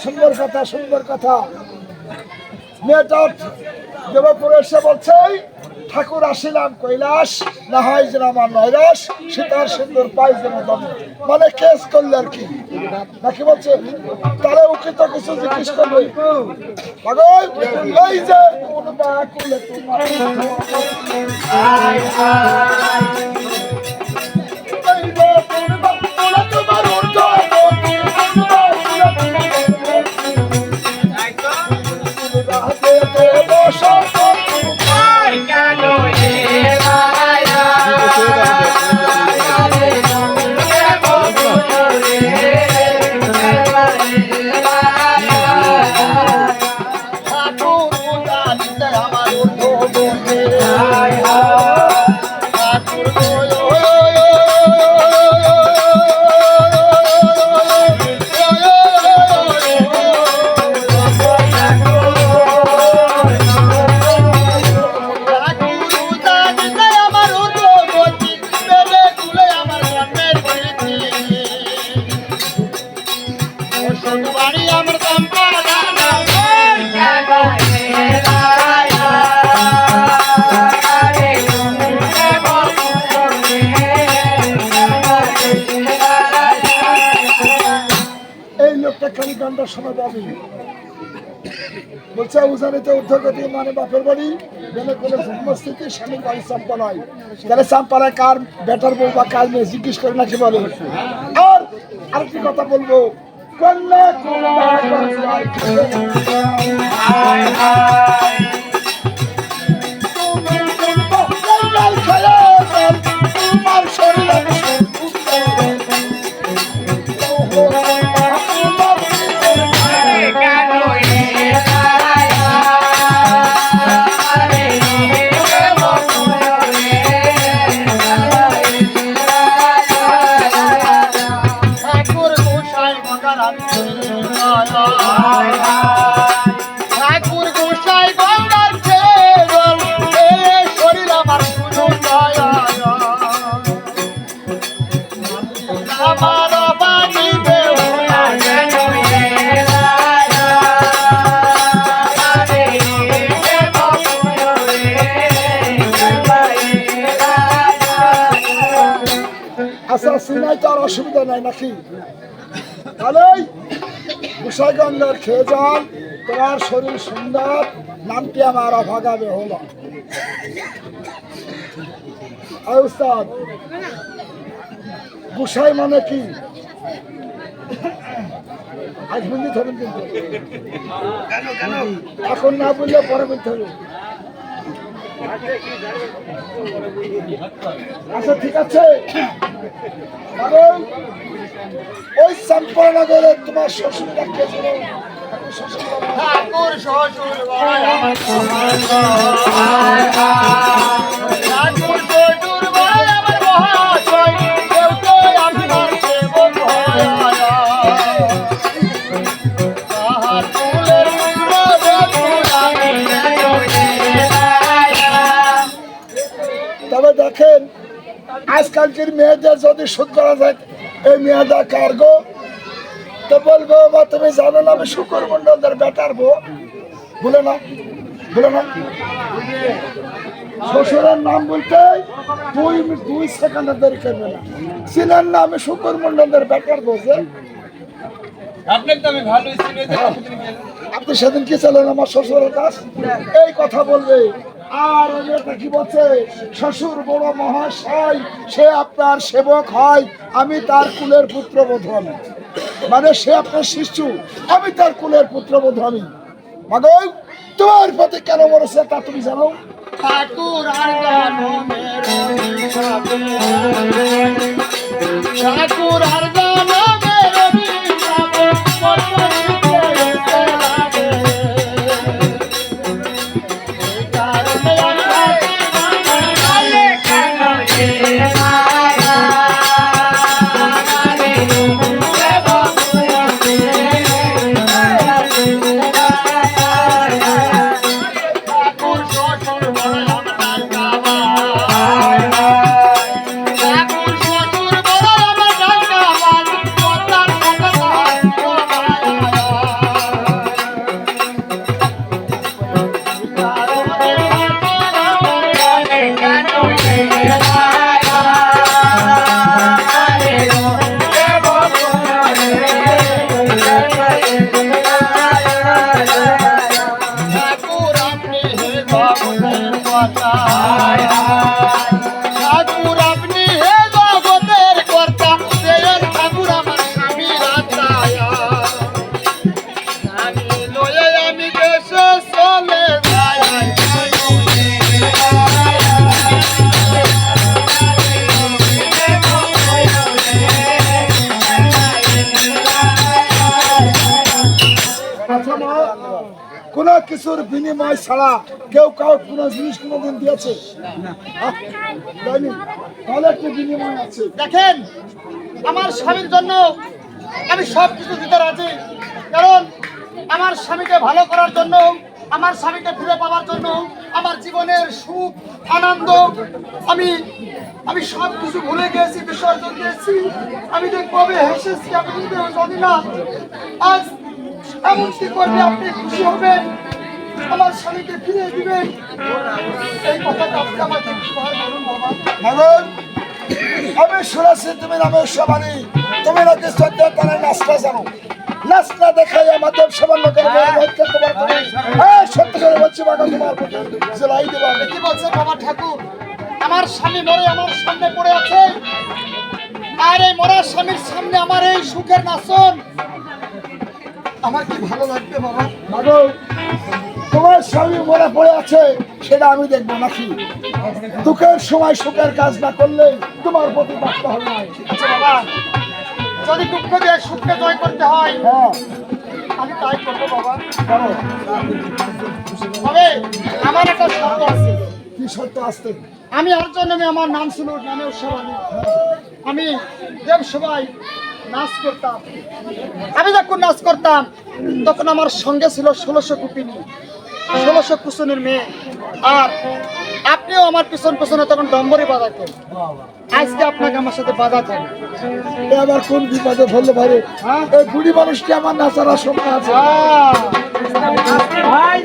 সুন্দর কথা, সুন্দর কথা। মেয়েটা দেবপুরে এসে বলছে ঠাকুর আসিলাম কৈলাস, না হয় যেন আমার নৈরাস, সীতার সুন্দর পাই যেন দম। মানে কেস করলে আর কি নাকি বলছে, তারা ওকে তো কিছু জিজ্ঞেস করবে পাগল এই যে কোন বাকুলে তোমার সময় পাবি বলছে উজানিতে ঊর্ধ্বগতি মানে বাপের বাড়ি জন্মস্থিতি স্বামীর বাড়ি চাম্পালায়। তাহলে চাম্পালায় কার বেটার বউ বা কার মেয়ে জিজ্ঞেস করে নাকি বলে। আর আরেকটি কথা বলবো, কন্যা তোমার শরীর অসুবিধা নাই নাকি? তাহলে গোসাইগঞ্জের খেয়ে যান, তোমার শরীর সুন্দর, নামটি আমার অভাগাবে হলো। উস্তাদ গোসাই মানে কি? আজ বন্ধু ধরেন কিন্তু এখন না বললে পরে বলতে হবে। আচ্ছা ঠিক আছে, ওই চাম্পানগরে তোমার শ্বশুর ঠাকুর শ্বশুর আজকালকার মেয়েদের যদি শুধ করা যায়, এই মেয়েটা কার গো? তো বলবো বা তুমি জানো না আমি শুকর মন্ডলের বেটার বউ, বলে না বলে না। শ্বশুরের নাম বলতে দুই সেকেন্ডে দেরি করবে না। ছিলেন না আমি শুকর মন্ডলের বেটার বউ যে? আপনি সেদিন কি ছিলেন আমার শ্বশুরের কাছ, এই কথা বলবে। আর ওটা কি বলছে, শ্বশুর বড় মহাশয়, সে আপনার সেবক হয়, আমি তার কুলের পুত্রবধূ। আমি মানে সে আপনার শিশু, আমি তার কুলের পুত্রবধূ। আমি মাগো তোমার প্রতি কেন মরেছে তা তুমি জানো? ঠাকুর আর জানো ঠাকুর আর জানো ঠাকুর আপনি হে জগতের কর্তা, ঠাকুর আমার স্বামী রাজায়া, আমি লয়ে আমি দেশে চলে যাই। কোন কিছুর বিনিময় ছাড়া কেউ কাউ কোন জিনিস কোনদিন দিয়েছে? তাহলে একটু বিনিময় আছে। দেখেন, আমার স্বামীর জন্য আমি সব কিছু দিতে রাজি, কারণ আমার স্বামীকে ভালো করার জন্য, আমার স্বামীকে ফিরে পাওয়ার জন্য, আমার জীবনের সুখ আনন্দ আমি আমি সব কিছু ভুলে গিয়েছি, বিসর্জন দিয়েছি। আমি যে কবে হেসেছি আমি নিজেও জানি না। আজ এমন কি করলে আপনি খুশি হবেন, আমার স্বামীকে ফিরে দিবেন, এই কথাটা আপনি আমাকে একবার বলুন বাবা। আমি শুনেছি তুমি রামেশ্বরী, তুমি নাকি সদ্য তারা নাচটা জানো, নাচটা দেখাই আমাদের সামান্য করে সত্য করে বলছি বাবা, তোমার জেলাই দেবো। আমি কি বলছেন বাবা ঠাকুর? আমার স্বামী মরে আমার সামনে পড়ে আছে, আর এই মরার স্বামীর সামনে আমার এই সুখের নাচন, আমার কি ভালো লাগবে বাবা? মাগো তোমার স্বামী মরে পড়ে আছে সেটা আমি দেখবো নাকি? দুঃখের সময় সুখের কাজ না করলে তোমার প্রতি বাক্য হবে না। আচ্ছা বাবা, যদি দুঃখ দিয়ে সুখকে জয় করতে হয়, হ্যাঁ আমি তাই করবো বাবা। করো। তবে আমার একটা শর্ত আছে। কি শর্ত আসতে? আমি আর জন্য আমার নাম ছিল রামেশ্বর আলী। আমি দেব সবাই নাচ করতাম। আমি যখন নাচ করতাম তখন আমার সঙ্গে ছিল 1600 কুপিনী, 1600 কুসুনের মেয়ে, আর আপনিও আমার পিছন পিছনে তখন ডম্বরি বাজাতেন। আজকে আপনাকে আমার সাথে বাজাতে হবে। আবার কোন বিপদে ধরলে ভাই? এই বুড়ি মানুষটি আমার নাচার সময় আছে। ভাই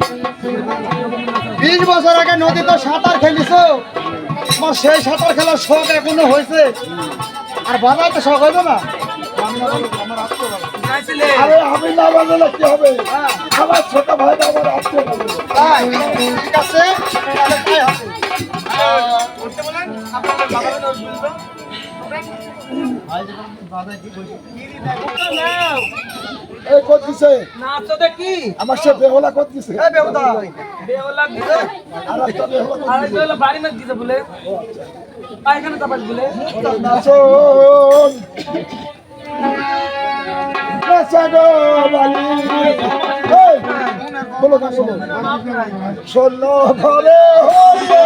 20 বছর আগে নদীতে সাঁতার খেলিছো, আমার সেই সাঁতার খেলার শখ এখনো হয়েছে, আর বাজাতে শখ হইতো না? আরে আমি না বাজালে কি হবে? আমার ছোট ভাই আমার আসতে হবে। তাই ঠিক আছে, তাহলে তাই হবে। এই কত দিছে? নাচ তো দেখি আমার সে বেহলা কত দিছে? বেওলা দিছে আর একটা বেহলা কত আর দিছে? একটা বাড়ি মাছ দিছে বলে পায়খানা চাপাস বলে নাচন নাচা গো বালি, এই বলো গান বলো। শোন ঘরে হলে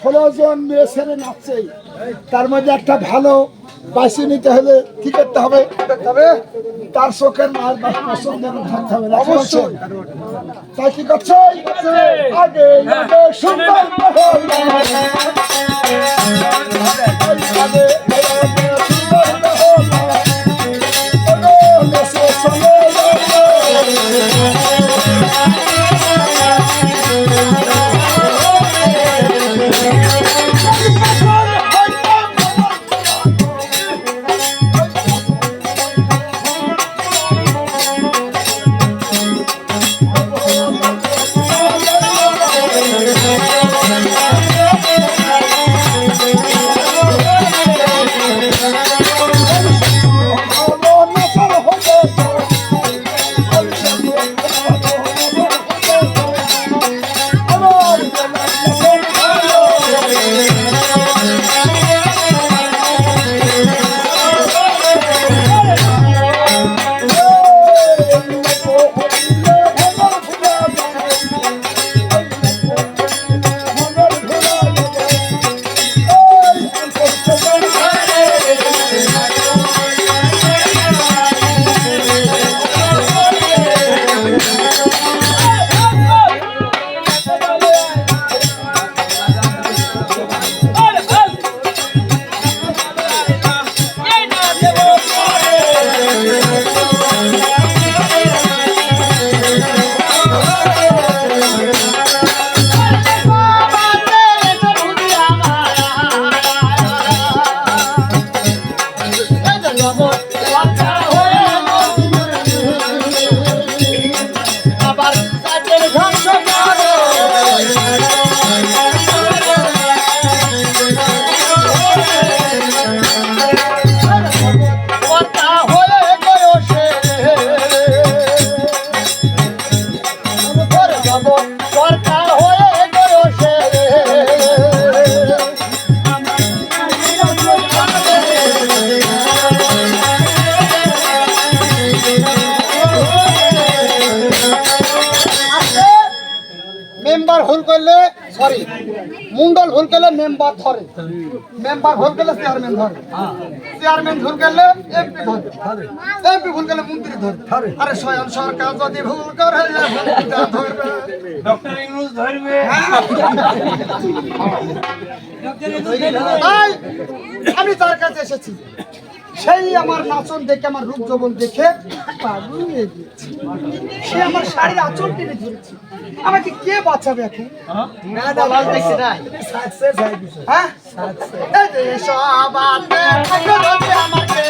16 জন মেয়ে ছেলে নাচছে, তার মধ্যে একটা ভালো বাছি নিতে হলে কি করতে হবে? তার চোখের মার পছন্দ থাকতে হবে, অবশ্যই। তাই কি করছে? আগে আগে সুন্দর মহল, আগে আগে সুন্দর মহল, ওরে নেচে চলে মেম্বার ভুল করলে সরি, মুন্ডল ভুল করলে মেম্বার ধরে, মেম্বার ভুল করলে চেয়ারম্যান ধরে, চেয়ারম্যান ভুল করলে এমপি ধরে, এমপি ভুল করলে মন্ত্রী ধরে। আরে স্বয়ং সরকার যদি ভুল করে ধরবে, ডক্টর ইউনূস ধরবে। তাই আমি তার কাছে এসেছি, সেই আমার নাচন দেখে, আমার রূপ যৌবন দেখে পাগল হয়ে গিয়েছে। সে আমার শাড়ির আঁচল টেনে ধরেছে, আমাকে কে বাঁচাবে এখন? হ্যাঁ, এই যে সবাতে আমাকে